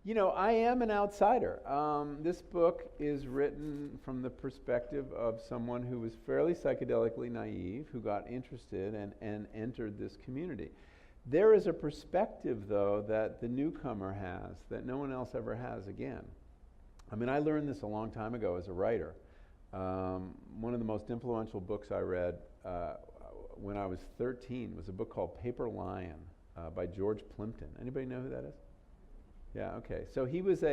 You know, I am an outsider. This book is written from the perspective of someone who was fairly psychedelically naive, who got interested and entered this community. There is a perspective, though, that the newcomer has that no one else ever has again. I mean, I learned this a long time ago as a writer. One of the most influential books I read when I was 13 was a book called Paper Lion by George Plimpton. Anybody know who that is? Yeah, okay. So he was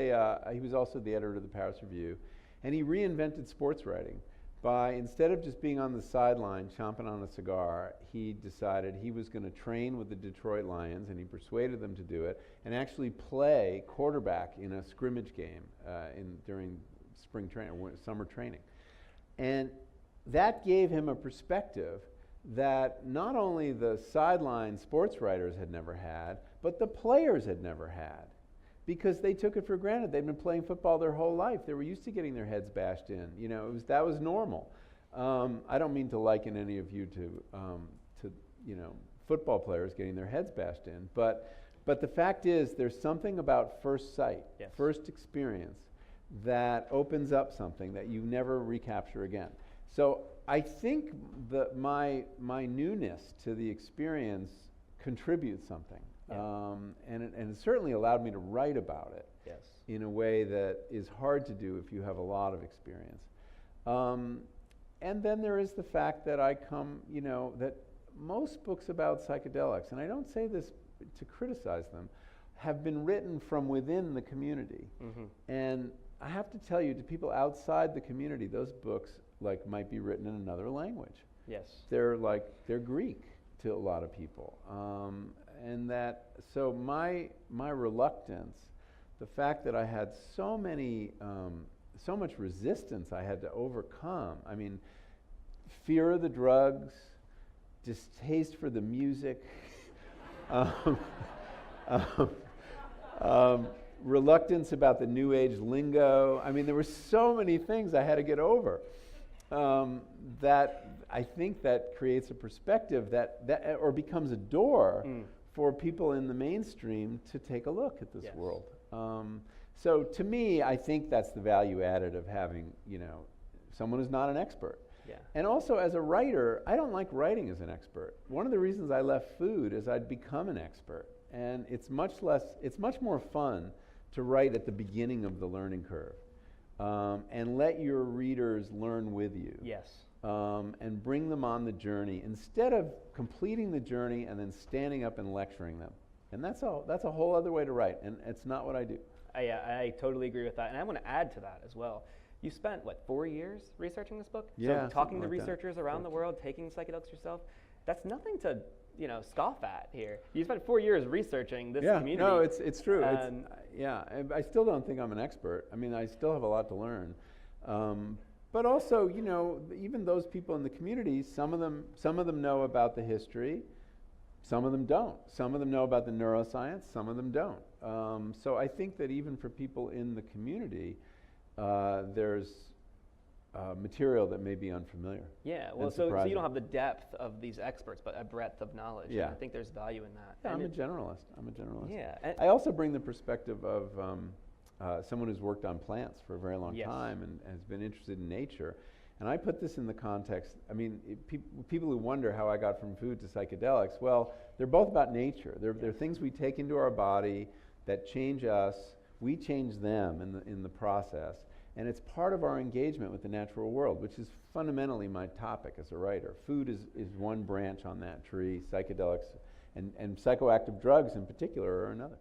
also the editor of the Paris Review, and he reinvented sports writing by, instead of just being on the sideline chomping on a cigar, he decided he was going to train with the Detroit Lions, and he persuaded them to do it, and actually play quarterback in a scrimmage game during spring training, or summer training. And that gave him a perspective that not only the sideline sports writers had never had, but the players had never had, because they took it for granted. They'd been playing football their whole life. They were used to getting their heads bashed in. You know, that was normal. I don't mean to liken any of you to football players getting their heads bashed in, but the fact is, there's something about first sight, yes, first experience, that opens up something that you never recapture again. So I think that my newness to the experience contributes something. Yeah. And it certainly allowed me to write about it, yes, in a way that is hard to do if you have a lot of experience. And then there is the fact that that most books about psychedelics, and I don't say this to criticize them, have been written from within the community. Mm-hmm. And I have to tell you, to people outside the community, those books might be written in another language. Yes. They're Greek to a lot of people. And so my reluctance, the fact that I had so much resistance I had to overcome. I mean, fear of the drugs, distaste for the music, reluctance about the new age lingo. I mean, there were so many things I had to get over, that I think that creates a perspective that or becomes a door for people in the mainstream to take a look at this, yes, world. So to me, I think that's the value added of having, someone who's not an expert. Yeah. And also, as a writer, I don't like writing as an expert. One of the reasons I left food is I'd become an expert, and it's much more fun to write at the beginning of the learning curve, and let your readers learn with you. Yes. And bring them on the journey instead of completing the journey and then standing up and lecturing them. And that's a whole other way to write, and it's not what I do. I totally agree with that, and I want to add to that as well. You spent, 4 years researching this book? Yeah. So talking to researchers around the world, taking psychedelics yourself, that's nothing to scoff at here. You spent 4 years researing this community. No, it's true. I still don't think I'm an expert. I mean, I still have a lot to learn. But also, even those people in the community, some of them know about the history, some of them don't. Some of them know about the neuroscience, some of them don't. So I think that even for people in the community, there's material that may be unfamiliar. Yeah, well, so you don't have the depth of these experts, but a breadth of knowledge. Yeah. And I think there's value in that. Yeah, I'm a generalist. Yeah. I also bring the perspective of someone who's worked on plants for a very long, yes, time and has been interested in nature. And I put this in the context, I mean, people who wonder how I got from food to psychedelics, well, they're both about nature. They're things we take into our body that change us. We change them in the process. And it's part of our engagement with the natural world, which is fundamentally my topic as a writer. Food is one branch on that tree, psychedelics and psychoactive drugs in particular are another.